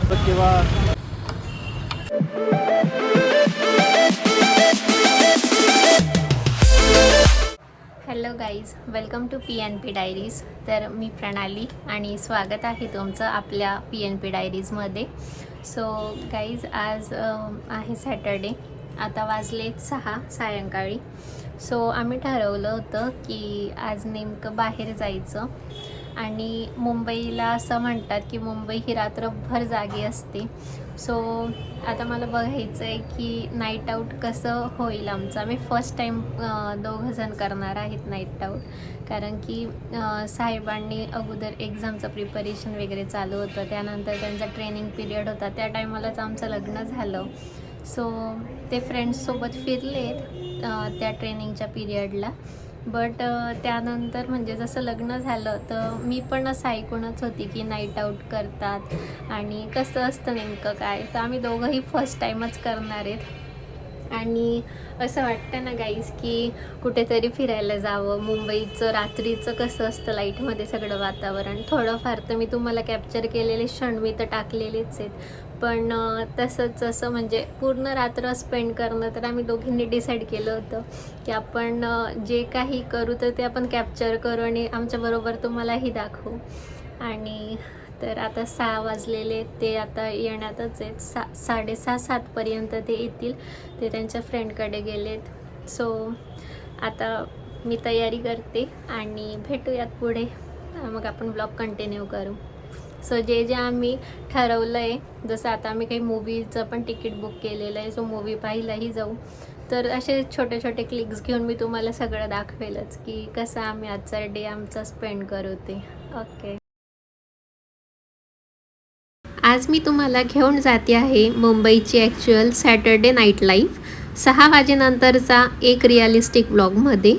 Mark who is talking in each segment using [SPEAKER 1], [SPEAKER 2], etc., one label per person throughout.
[SPEAKER 1] किंवा
[SPEAKER 2] hello guys, welcome to PNP diaries. तर मी प्रणाली आणि स्वागत आहे तुमचं आपल्या PNP डायरीजमध्ये. सो गाईज, आज आहे सॅटर्डे. आता वाजले 6 सायंकाळी. सो आम्ही ठरवलं होतं की आज नेमकं बाहेर जायचं. आणि मुंबईला असं म्हणतात की मुंबई ही रात्रभर जागी असते. सो आता मला बघायचं आहे की नाईट आऊट कसं होईल आमचं. आम्ही फर्स्ट टाईम दोघंजण करणार आहेत नाईट आऊट. कारण की साहेबांनी अगोदर एक्झामचं प्रिपरेशन वगैरे चालू होतं, त्यानंतर त्यांचा ट्रेनिंग पिरियड होता, त्या टायमालाच आमचं लग्न झालं. सो ते फ्रेंड्ससोबत फिरलेत त्या ट्रेनिंगच्या पिरियडला. बट त्यानंतर म्हणजे जसं लग्न झालं तर मी पण असं ऐकूनच होती की नाईट आऊट करतात आणि कसं असतं नेमकं काय. तर आम्ही दोघंही फर्स्ट टाईमच करणार आहेत. आणि असं वाटतं ना गाईज की कुठेतरी फिरायला जावं. मुंबईचं रात्रीचं कसं असतं लाईटमध्ये सगळं वातावरण. थोडंफार तर मी तुम्हाला कॅप्चर केलेले क्षण मी तर टाकलेलेच आहेत. पण तसंच असं म्हणजे पूर्ण रात्र स्पेंड करणं, तर आम्ही दोघींनी डिसाईड केलं होतं की आपण जे काही करू तर ते आपण कॅप्चर करू आणि आमच्याबरोबर तुम्हालाही दाखवू. आणि तर आता 6 वाजलेले, ते आता येण्यातच आहेत. 6:30-7पर्यंत ते येतील. ते त्यांच्या फ्रेंडकडे गेलेत. सो आता मी तयारी करते आणि भेटूयात पुढे. मग आपण ब्लॉग कंटिन्यू करू. सो जे आम्ही ठरवलं आहे, जसं आता आम्ही काही मूवीचं पण तिकीट बुक केलेलं आहे. सो मूवी पाहायलाही जाऊ. तर असे छोटे छोटे क्लिक्स घेऊन मी तुम्हाला सगळं दाखवेलच की कसं आम्ही आजचा डे आमचा स्पेंड करू ते. ओके, आज मी तुम्हाला घेऊन जाते आहे मुंबईची ॲक्च्युअल सॅटर्डे नाईट लाईफ. 6 वाजेनंतरचा एक रिअलिस्टिक ब्लॉगमध्ये.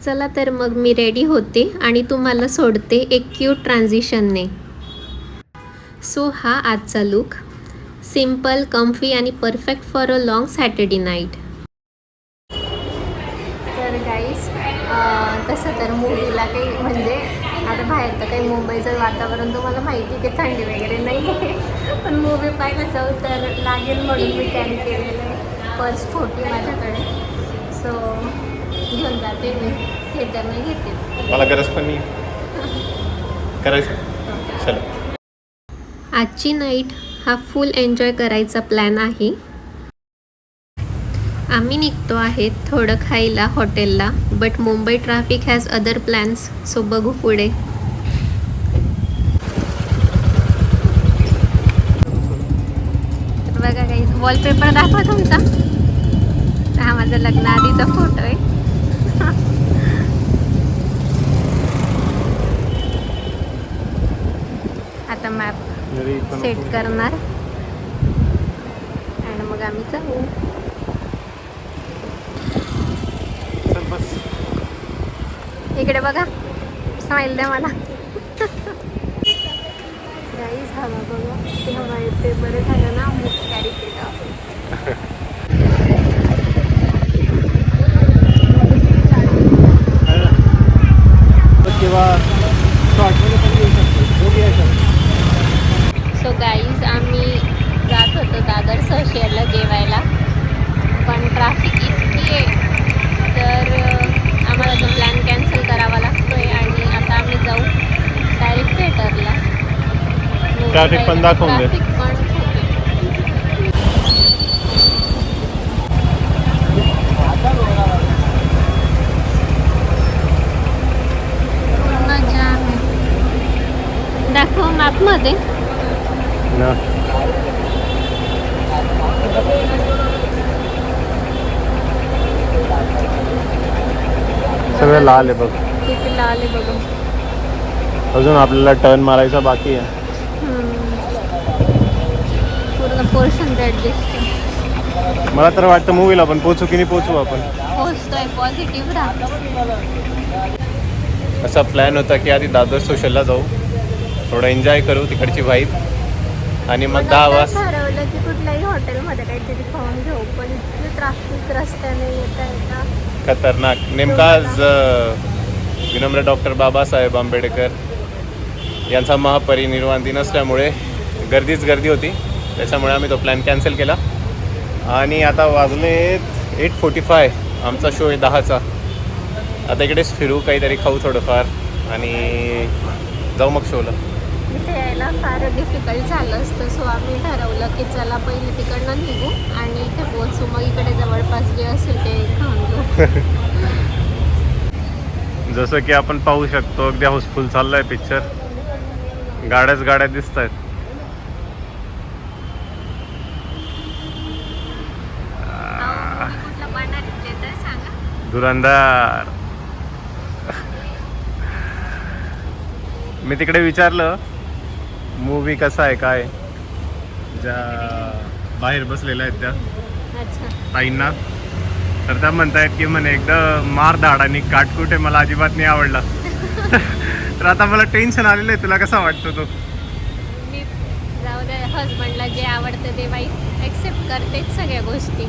[SPEAKER 2] चला तर मग मी रेडी होते आणि तुम्हाला सोडते एक क्यूट ट्रान्झिशनने. सो हा आजचा लुक. सिम्पल, कम्फी आणि perfect for a long Saturday night. तर गाईज, तसं तर मूवीला काही म्हणजे आता बाहेर तर काही मुंबईचं वातावरण तुम्हाला माहिती आहे की थंडी वगैरे नाही आहे. पण मूवी पाहायला जाऊ तर लागेल म्हणून मी कॅरी केलेलं आहे. पर्स छोटी माझ्याकडे. सो घेऊन जाते मी. थिएटरने घेते.
[SPEAKER 1] मला गरज पण नाही करायचं. चलो,
[SPEAKER 2] आजची नाईट हा फुल एन्जॉय करायचा प्लॅन आहे. आम्ही निघतो आहे थोडं खायला हॉटेलला. But Mumbai traffic has other plans. So बघू पुढे. तर बघा काही वॉलपेपर दाखवा तुमचा. हा माझा लग्न आधीचा फोटो आहे. आता मॅप सेट करणार आणि मग आम्ही जाऊ.
[SPEAKER 1] बस.
[SPEAKER 2] इकडे बघा, स्माईल द्या मला. गाईज हवा बघा, ते हवा येते. बरं झालं ना मी कॅरी केलं.
[SPEAKER 1] किंवा शॉर्टमध्ये पण येऊ शकतो. दोघी यायचं.
[SPEAKER 2] सो गाईज, आम्ही जात होतो दादर सोशियलला जेवायला. पण ट्रॅफिक इतकी आहे तर आम्हाला तो प्लॅन कॅन्सल करावा लागतो आहे. आणि आता आम्ही जाऊ डायरेक्ट थिएटरला.
[SPEAKER 1] ट्रॅफिक पण दाखवून दे.
[SPEAKER 2] ट्रॅफिक पण खूप आहे. पूर्ण जाम आहे. दाखव मॅपमध्ये.
[SPEAKER 1] ना सगळं लाल आहे बघ.
[SPEAKER 2] किती लाल आहे बघा.
[SPEAKER 1] अजून आपल्याला टर्न मारायचा बाकी आहे.
[SPEAKER 2] पूर्ण पोर्शन रेड दिसते.
[SPEAKER 1] मला तर वाटतं मूवीला आपण पोचू की नाही पोचू. आपण
[SPEAKER 2] पोचतोय, पॉझिटिव्ह राहा.
[SPEAKER 1] असा प्लॅन होता की आधी दादर सोशलला जाऊ, थोडं एन्जॉय करू तिकडची वाईब, आणि मग 10 वाजता
[SPEAKER 2] ठरवलं की कुठल्याही हॉटेलमध्ये काहीतरी खाऊन घेऊ. पण इतकी ट्रॅफिक रस्त्याने येता येता
[SPEAKER 1] खतरनाक. नेमका आज विनम्र डॉक्टर बाबासाहेब आंबेडकर यांचा महापरिनिर्वाण दिन असल्यामुळे गर्दीच गर्दी होती, त्याच्यामुळे आम्ही तो प्लॅन कॅन्सल केला. आणि आता वाजले 8:45, आमचा शो आहे 10चा. आता इकडेच फिरू, काहीतरी खाऊ थोडंफार आणि जाऊ मग शोला.
[SPEAKER 2] इथे यायला फार डिफिकल्ट झालं असतं, सो आम्ही ठरवलं की चला पहिले तिकडनं निघू आणि इथे पोहोचू, मग इकडे जवळपास जे असेल ते खाऊन घेऊ.
[SPEAKER 1] जसं की आपण पाहू शकतो अगदी हाऊसफुल चाललाय पिक्चर. गाड्याच गाड्या दिसत आहेत.
[SPEAKER 2] कुठलं पाहणार ते तर सांगा.
[SPEAKER 1] धुरंधर. मी तिकडे विचारलं मूवी कसा आहे काय, ज्या बाहेर बसलेल्या आहेत त्या
[SPEAKER 2] अच्छा.
[SPEAKER 1] ताईंना, तर त्या म्हणतायत की म्हणे एकदम मारधाड आणि काटकुट आहे, मला अजिबात नाही आवडला. तर आता मला टेन्शन आलेलं आहे. तुला कसा वाटतो तो?
[SPEAKER 2] मी जाऊ दे, हजबंडला जे आवडतं ते वाईफ ॲक्सेप्ट करतेच सगळ्या गोष्टी.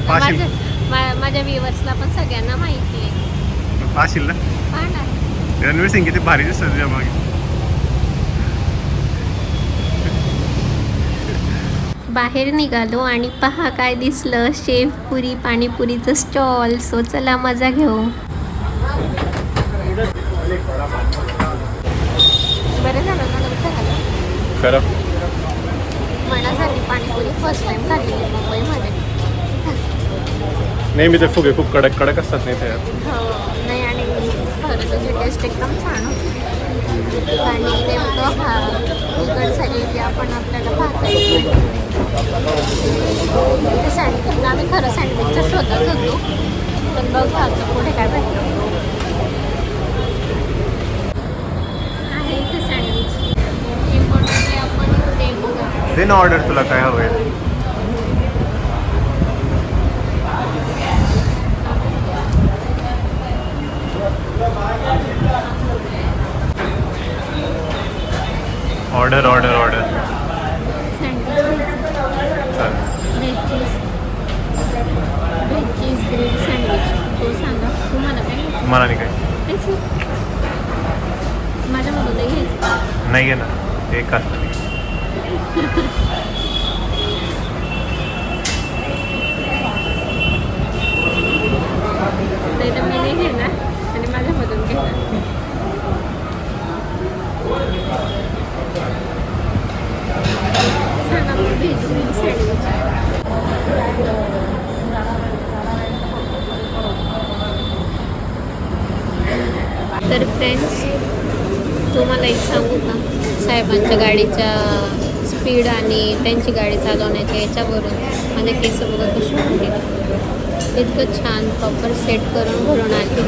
[SPEAKER 1] पाशील
[SPEAKER 2] माझ्या व्ह्युअर्सला पण सगळ्यांना माहिती आहे.
[SPEAKER 1] पाशील ना.
[SPEAKER 2] पाहणार.
[SPEAKER 1] रणवीर सिंग किती भारी दिसतो तुझ्या मागे.
[SPEAKER 2] बाहेर निघालो आणि पहा काय दिसलं, शेव पुरी पाणीपुरीचं स्टॉल. सो चला मजा घेऊ. बरं झालं ना लवकर आलं.
[SPEAKER 1] खरं
[SPEAKER 2] मनासाठी पाणीपुरी फर्स्ट टाइम खाल्ली मुंबईमध्ये.
[SPEAKER 1] नेहमी ते फुगे खूप कडक कडक असतात नाही ते.
[SPEAKER 2] हो नाही, आणि खरं त्याची टेस्ट एकदम छान होती. आणि नेमकं हा इकडचा एरिया पण आपल्याला पाहता येतो. ते सँडविच, आम्ही खरं सँडविचच्या शोधात होतो, पण बघू आता पुढे काय भेटलं. आहे इथे सँडविच. इम्पॉर्टंटली आपण ते बघा.
[SPEAKER 1] दे ना ऑर्डर, तुला काय हवं आहे. Order order order.
[SPEAKER 2] Sandwich veg cheese grill sandwich. तो सांगा तुम्हाला काय.
[SPEAKER 1] मला नाही काय.
[SPEAKER 2] माझ्या मुलाला घ्यायचं
[SPEAKER 1] नाही आहे ना ते का.
[SPEAKER 2] नाही तर मी नाही घेणार आणि माझ्यामधून घेणार. सांगा मग व्हेज ग्रिल सँडविच. तर फ्रेंड्स, तुम्हाला एक सांगू का, साहेबांच्या गाडीच्या स्पीड आणि त्यांची गाडी चालवण्याच्या याच्यावरून माझे केस बघा कशी होती. इतकं छान प्रॉपर सेट करून भरून आली.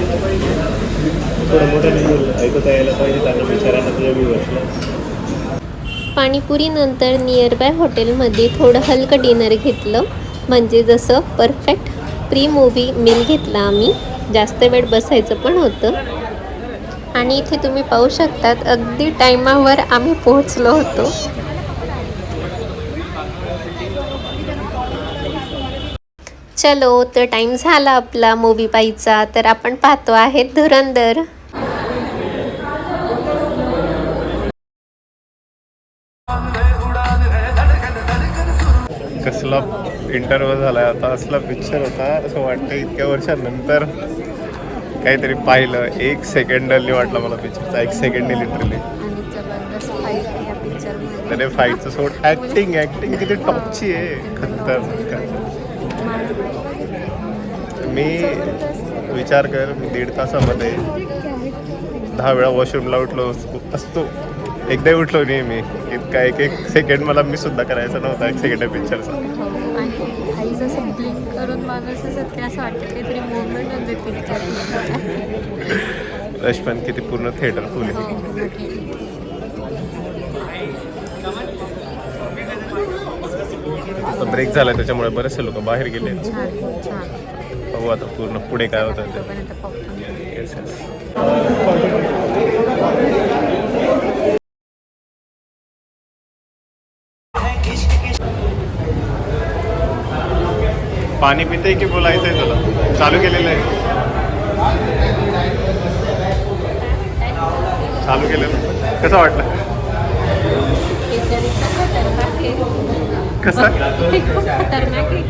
[SPEAKER 2] पाणीपुरीनंतर नियर बाय हॉटेलमध्ये थोडं हलकं डिनर घेतलं, म्हणजे जसं परफेक्ट प्री मूवी मील घेतला आम्ही. जास्त वेळ बसायचं पण होतं. आणि इथे तुम्ही पाहू शकतात अगदी टायमावर आम्ही पोहोचलो होतो. चलो, तर टाईम झाला आपला मूवी पाहायचा, तर आपण पाहतो आहे धुरंधर.
[SPEAKER 1] कसला इंटरव्ह्यू झालाय आता. असला पिक्चर होता असं वाटतं इतक्या वर्षानंतर काहीतरी पाहिलं. 1 सेकंडनी वाटला मला पिक्चरचा. 1 सेकंडनी लिटरली.
[SPEAKER 2] आणि जबरदस्त फाईट आहे या पिक्चरमध्ये.
[SPEAKER 1] त्याने फाईटचं सोड. ऍक्टिंग किती टॉपची आहे. खतरनाक. मी विचार कर, 1.5 तासामध्ये 10 वेळा वॉशरूमला उठलो असतो. एकदा उठलो नाही मी. इतका 1 सेकंड मला मी सुद्धा करायचा नव्हता 1 सेकंड पिक्चरचा.
[SPEAKER 2] आणि आई जसं ब्लिंक करून माणूस असत ते असं वाटतं काहीतरी मुवमेंट होते पिक्चर.
[SPEAKER 1] रश पण किती पूर्ण थिएटर फुल आहे. आता ब्रेक झाला त्याच्यामुळे बरेचसे लोक बाहेर गेले. पाहू आता पूर्ण पुढे काय होतं ते. Yes, yes. पाणी पिते की बोलायचं आहे तुला? चालू केलेलं आहे. चालू केलेलं. कसं वाटलं? कसं
[SPEAKER 2] खूप खतरनाक आहे.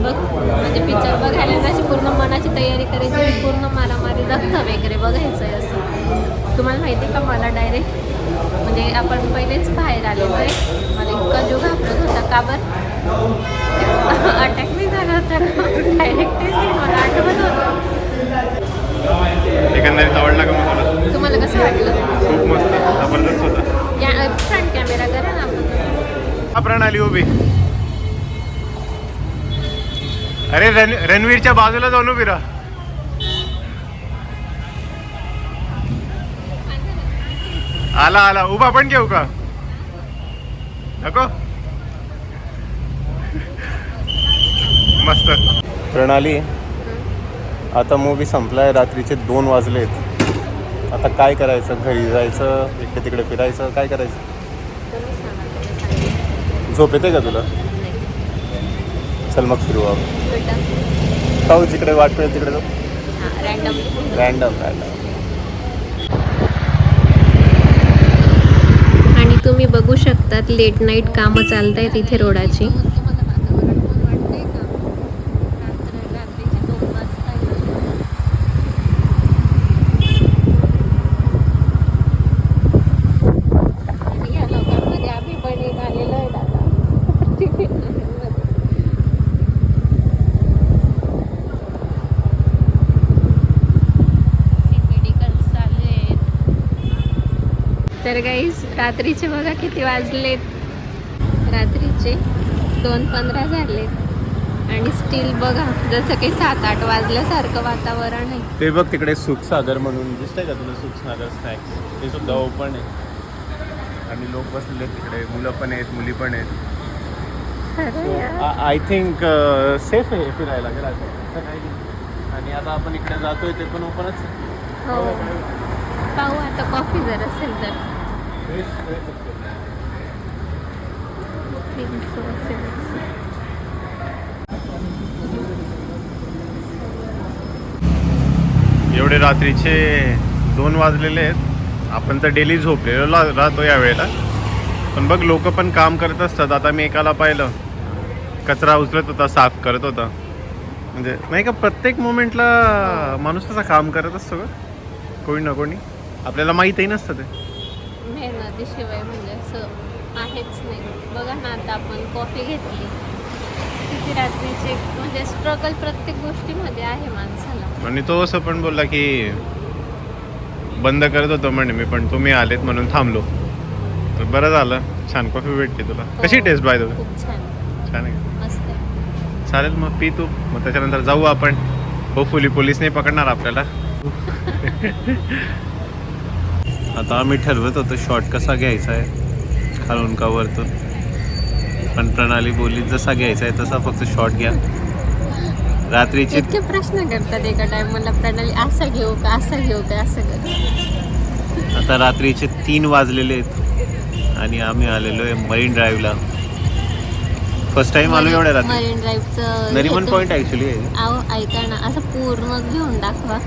[SPEAKER 2] बघ म्हणजे पिक्चर बघायला अशी पूर्ण मनाची तयारी करायची, पूर्ण मारामारी रक्त वगैरे बघायचं आहे असं. तुम्हाला माहिती आहे का, मला डायरेक्ट म्हणजे आपण पहिलेच बाहेर आलेलो आहे, मला इतका जीव घाबरत होता. का बरं अटॅक नाही झाला होता डायरेक्ट तेच मला आठवत होतं.
[SPEAKER 1] एकंदरीत आवडला का मला?
[SPEAKER 2] तुम्हाला कसं वाटलं?
[SPEAKER 1] खूप मस्त, जबरदस्त होता.
[SPEAKER 2] या फ्रंट कॅमेरा करा ना आपण.
[SPEAKER 1] हा प्रणाली उभी. अरे रणवीरच्या बाजूला जाऊन उभी राहा. आला आला, उभा पण घेऊ का? नको. मस्त. प्रणाली, आता मूवी संपलाय, रात्रीचे 2 वाजलेत. आता काय करायचं? घरी जायचं, इकडे तिकडे फिरायचं, काय करायचं? झोप येते का तुला? चल मग फिरू आपण. जाऊ जिकडे वाट मिळेल तिकडे जाऊ. रॅन्डम.
[SPEAKER 2] आणि तुम्ही बघू शकतात लेट नाईट कामं चालत आहेत इथे रोडाची. तर गाईज रात्रीचे बघा किती वाजलेत. रात्रीचे 2:15 झालेत आणि स्टील बघा जसं काही 7-8 वाजल्यासारखं वातावरण आहे.
[SPEAKER 1] ते बघ तिकडे सुखसागर म्हणून दिसतंय का तुला? सुखसागर स्नॅक्स, ते सुद्धा ओपन आहे आणि लोक बसलेले आहेत तिकडे. मुलं पण आहेत, मुली पण आहेत. आय थिंक सेफ आहे फिरायला घरात. आणि आता आपण इकडे जातोय ते पण ओपनच.
[SPEAKER 2] हो, पाहू आता कॉफी जर असेल तर.
[SPEAKER 1] एवढे रात्रीचे 2 वाजलेले आहेत. आपण तर डेली झोपलेलो राहतो या वेळेला, पण बघ लोक पण काम करत असतात. आता मी एकाला पाहिलं, कचरा उचलत होता, साफ करत होता. म्हणजे नाही का, प्रत्येक मोमेंटला माणूस तसा काम करत असतो का, कोणी ना कोणी. आपल्याला माहीतही नसतं ते.
[SPEAKER 2] मेहनतीशिवाय म्हणजे असं आहेच नाही. बघा ना, आता आपण कॉफी घेतली, किती रात्रीचे म्हणजे स्ट्रगल प्रत्येक गोष्टीमध्ये आहे माणसाला.
[SPEAKER 1] आणि तो असं पण बोलला की बंद करत होतो म्हणे मी, पण तुम्ही आलेत म्हणून थांबलो. तर बरं झालं, छान कॉफी भेटली तुला. कशी टेस्ट बाय तुला?
[SPEAKER 2] खूप छान.
[SPEAKER 1] छान आहे,
[SPEAKER 2] मस्त.
[SPEAKER 1] चालेल मग पी तू. मग त्याच्यानंतर जाऊ आपण. होपफुली पोलीस नाही पकडणार आपल्याला. आता आम्ही ठरवत होतो शॉट कसा घ्यायचा आहे, खालून का वरतून. पण प्रणाली बोलली जसा घ्यायचा आहे तसा फक्त शॉट घ्या. रात्रीची
[SPEAKER 2] इतके प्रश्न करतात एका टाइमला. प्रणाली असं घेऊ का, असं घेऊ का, असं कर.
[SPEAKER 1] आता रात्रीचे 3 वाजलेले आहेत आणि आम्ही आलेलो आहे मरीन ड्राईव्हला. फर्स्ट टाइम आलो एवढ्या रात्री.
[SPEAKER 2] मरीन ड्राईव्हचं
[SPEAKER 1] नरिमन पॉईंट ॲक्च्युली आहे.
[SPEAKER 2] अहो ऐका ना, असं पूर्ण घेऊन दाखवा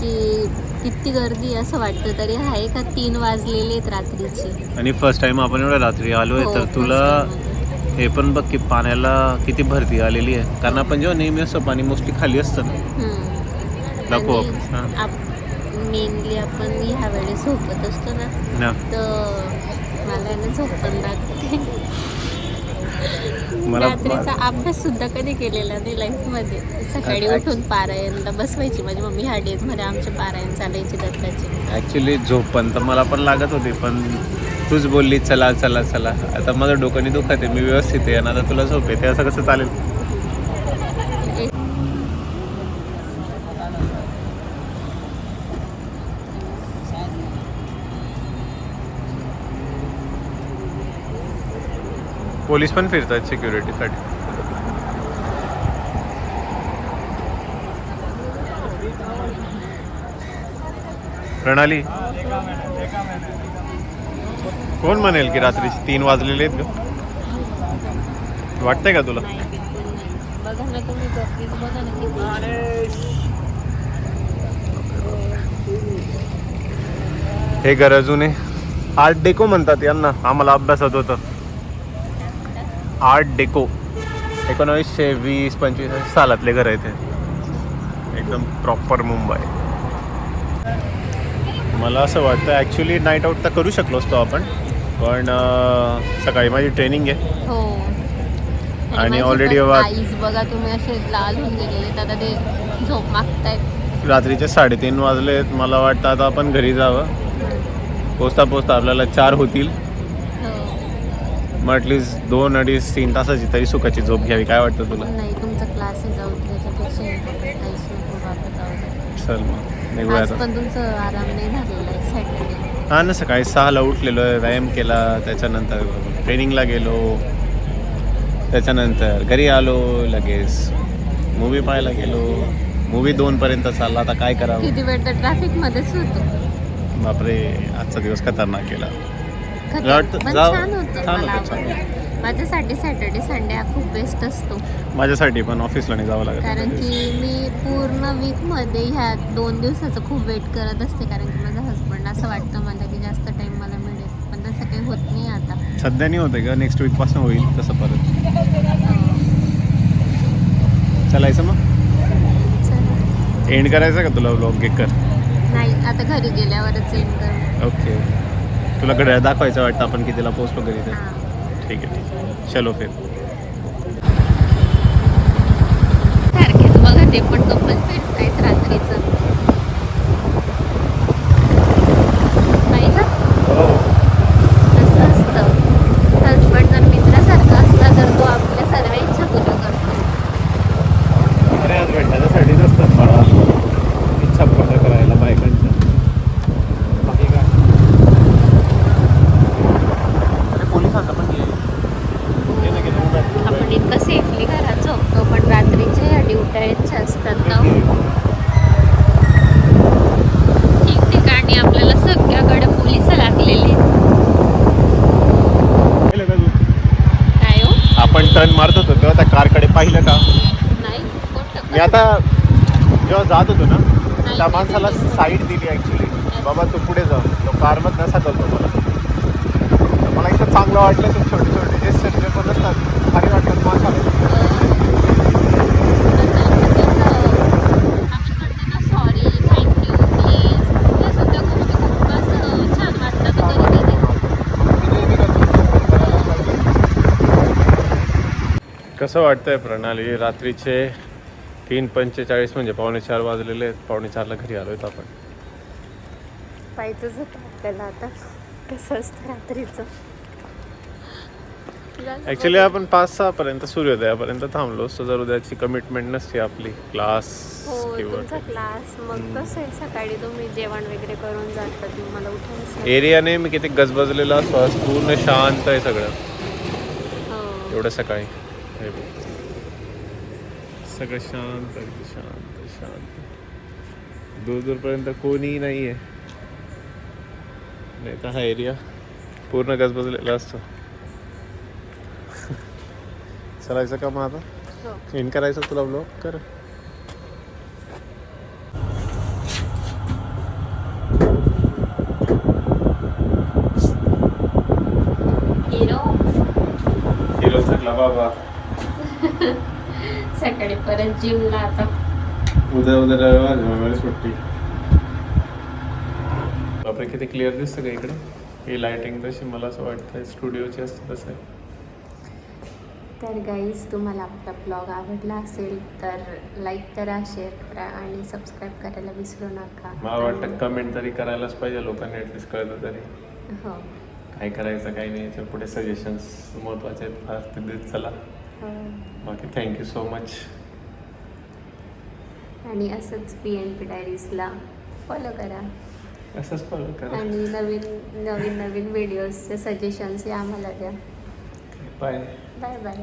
[SPEAKER 2] की किती गर्दी असं वाटतं. तरी आहे का 3 वाजलेले आहेत रात्रीचे.
[SPEAKER 1] आणि फर्स्ट टाइम आपण एवढ्या रात्री आलोय.
[SPEAKER 2] हो,
[SPEAKER 1] तर
[SPEAKER 2] first
[SPEAKER 1] तुला
[SPEAKER 2] time.
[SPEAKER 1] हे पण बघ की पाण्याला किती भरती आलेली आहे. कारण आपण जेव्हा नेहमी असं पाणी मोस्टली खाली असतं ना. दाखवू आपण.
[SPEAKER 2] मेनली आपण ह्या वेळेस झोपत असतो ना, तर मला ना झोप पण लागते. रात्रीचा अभ्यास सुद्धा कधी केलेला नाही लाईफमध्ये. सकाळी उठून पारायणला बसवायची माझी मम्मी. ह्या डेजमध्ये आमचे पारायण चालायचे दत्ताचे.
[SPEAKER 1] ॲक्च्युली झोप पण तर मला पण लागत होती, पण तूच बोलली चला चला चला. आता माझं डोकं दुखत आहे, मी व्यवस्थित आहे आणि आता तुला झोप येते, असं कसं चालेल? पोलीस पण फिरतात सिक्युरिटीसाठी. प्रणाली, कोण म्हणेल की रात्री 3 वाजलेले आहेत का? वाटतंय का तुला?
[SPEAKER 2] बघा ना तुम्ही, प्लीज बघा ना.
[SPEAKER 1] हे गरजूने आर्ट डेको म्हणतात यांना. आम्हाला अभ्यासात होतं आर्ट डेको 1920-25 सालातले घर आहे ते एकदम प्रॉपर मुंबई. मला असं वाटतं ॲक्च्युली नाईट आऊट तर करू शकलो असतो आपण, पण सकाळी माझी ट्रेनिंग आहे
[SPEAKER 2] हो.
[SPEAKER 1] आणि ऑलरेडी
[SPEAKER 2] आईज बघा तुम्ही असे लाल होऊन गेलेले, आता ते झोप मागतायत.
[SPEAKER 1] रात्रीचे 3:30 वाजलेत. मला वाटतं आता आपण घरी जावं. पोचता पोचता आपल्याला 4 होतील. मग ॲटलिस्ट 2-2.5-3 तासाची तरी सुखाची झोप घ्यावी. काय वाटतं तुला?
[SPEAKER 2] नाही, तुमचा क्लास जाऊ त्याच्यापेक्षा काहीच नको बाबा, जाऊ दे.
[SPEAKER 1] चल मग निघूया
[SPEAKER 2] आज
[SPEAKER 1] आता.
[SPEAKER 2] पण तुमचं आराम नाही झालेला आहे सॅटर्डे.
[SPEAKER 1] हां ना, सकाळी 6ला उठलेलो आहे, व्यायाम केला, त्याच्यानंतर ट्रेनिंगला गेलो, त्याच्यानंतर घरी आलो, लगेच मूवी पाहायला गेलो. मूवी 2पर्यंत चालला. आता काय करावं?
[SPEAKER 2] किती वेळ तर ट्रॅफिकमध्येच होतो.
[SPEAKER 1] बापरे, आजचा दिवस खतरनाक गेला.
[SPEAKER 2] पण
[SPEAKER 1] जाऊ.
[SPEAKER 2] छान होतं,
[SPEAKER 1] छान
[SPEAKER 2] मला
[SPEAKER 1] होतं, छान
[SPEAKER 2] आवडलं. माझ्यासाठी सॅटर्डे संडे हा खूप बेस्ट असतो,
[SPEAKER 1] माझ्यासाठी पण ऑफिसला नाही जावं लागत.
[SPEAKER 2] कारण की मी पूर्ण वीकमध्ये ह्या 2 दिवसाचं खूप वेट करत असते, कारण की माझा हसबंड असं वाटतं मला की जास्त टाईम मला मिळेल, पण तसं काही होत नाही आता.
[SPEAKER 1] सध्या नाही होते का? नेक्स्ट वीकपासून होईल तसं परत. चलायचं मग
[SPEAKER 2] चल.
[SPEAKER 1] एंड करायचं का तुला व्लॉग? कर.
[SPEAKER 2] नाही, आता घरी गेल्यावरच एंड करू.
[SPEAKER 1] ओके. तुला घड्याळ दाखवायचं वाटतं आपण कितीला पोहोचलो घरी ते?
[SPEAKER 2] हां.
[SPEAKER 1] ठीक आहे. चलो फिर.
[SPEAKER 2] सारखेच बघा ते पण कपल फिरतायत रात्रीचं, नाही ना? तसं असतं. हसबंड जर मित्रासारखा असला तर तो आपल्या सर्व इच्छा पूर्ण करतो.
[SPEAKER 1] अरे आज भेटण्यासाठीच असतात मला इच्छा पूर्ण करायला बायकांच्या. बाकी काय? अरे पोलिसांचा पण
[SPEAKER 2] आपण इतकं सेफली घरात झोपतो, पण रात्रीच्या ह्या ड्युट्या यांच्या असतात ना, ठिकठिकाणी आपल्याला सगळ्याकडे पोलिस लागलेली. काय हो?
[SPEAKER 1] आपण टर्न मारत होतो तेव्हा त्या कारकडे पाहिलं का?
[SPEAKER 2] नाही, कुठलं?
[SPEAKER 1] मी आता जेव्हा जात होतो ना,
[SPEAKER 2] नाही,
[SPEAKER 1] त्या माणसाला साईड दिली ॲक्च्युली, बाबा तू पुढे जा. तो कारमधनं नसा करतो मला. तर मला इथं चांगलं वाटलं. ते छोटे छोटे जेस्चर जे पण असतात भारी वाटलं माणसाला.
[SPEAKER 2] सॉरी, थँक्यू, प्लीज, या सगळ्या गोष्टी खूप असं छान वाटतात कधी कधी.
[SPEAKER 1] कसं वाटतंय प्रणाली? रात्रीचे 3:45 म्हणजे 3:45 वाजलेले आहेत. 3:45ला घरी आलो आहेत आपण.
[SPEAKER 2] पाहिजेच होतं आपल्याला आता. कसं असतं रात्रीचं.
[SPEAKER 1] ॲक्च्युली आपण 5-6 पर्यंत सूर्योदयापर्यंत थांबलो असतो जर उद्याची कमिटमेंट नसते आपली, क्लास
[SPEAKER 2] हो,
[SPEAKER 1] किंवा
[SPEAKER 2] तुमचा क्लास. मग कसं आहे, सकाळी तुम्ही जेवण वगैरे करून जातात, मग मला उठायचं.
[SPEAKER 1] एरियाने मी किती गजबजलेला असतो. आज पूर्ण शांत आहे सगळं.
[SPEAKER 2] हो.
[SPEAKER 1] एवढं सकाळी हे बघ. सगळं शांत शांत शांत. दूरपर्यंत कोणीही नाही आहे. नाही तर हा एरिया पूर्ण गजबजलेला असतो. चलायचं का मग आता?
[SPEAKER 2] हो.
[SPEAKER 1] एंड करायचं तुला ब्लॉग? कर. हिरो थकला बाबा.
[SPEAKER 2] सकाळी परत जिमला आता.
[SPEAKER 1] उद्या रविवार, रविवारी सुट्टी. बापरे, किती क्लिअर दिसतं का इकडे? ही लायटिंग तशी मला असं वाटतं स्टुडिओची असते तसं आहे.
[SPEAKER 2] तर गाईज, तुम्हाला आपला ब्लॉग आवडला असेल तर लाईक करा, शेअर करा आणि सबस्क्राईब करायला विसरू नका.
[SPEAKER 1] मला वाटतं कमेंट तरी करायलाच पाहिजे लोकांनी, ॲटलिस्ट कळलं तरी
[SPEAKER 2] हो.
[SPEAKER 1] काय करायचं काय नाही. याच्या पुढे सजेशन्स महत्त्वाचे आहेत फार, ते देत चला.
[SPEAKER 2] हो.
[SPEAKER 1] बाकी थँक्यू सो मच.
[SPEAKER 2] आणि असंच PNP डायरीजला फॉलो करा
[SPEAKER 1] असंच फॉलो करा
[SPEAKER 2] आणि नवीन व्हिडिओजचे सजेशन्स आम्हाला द्या.
[SPEAKER 1] Bye
[SPEAKER 2] bye bye.